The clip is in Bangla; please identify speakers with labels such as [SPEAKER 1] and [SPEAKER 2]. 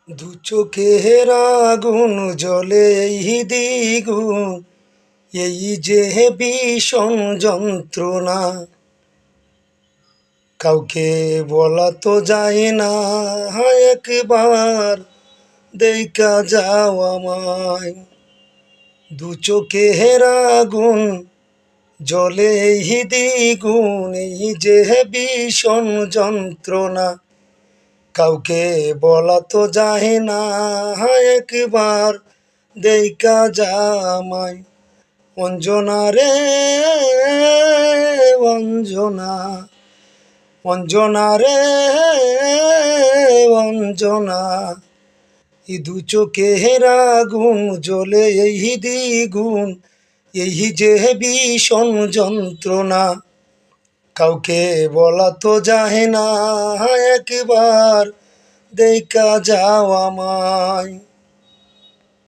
[SPEAKER 1] দু চোখের আগুন জ্বলে এই দ্বিগুণ, এই যে ভীষণ যন্ত্রণা। কাউকে বলা তো যায় না, একবার দেখা যাও আমায়। দু চোখের আগুন জ্বলে এই দ্বিগুণ, এই যে ভীষণ যন্ত্রণা। কাউকে বলা তো যায় না, একবার দেখা আমায়। অঞ্জনা রে অঞ্জনা, অঞ্জনা রে অঞ্জনা, এই দু চোখের আগুন জ্বলে এই দ্বিগুণ, এই যে ভীষণ যন্ত্রণা। কাউকে বলা তো যায় না, একবার দেখা যাও আমায়।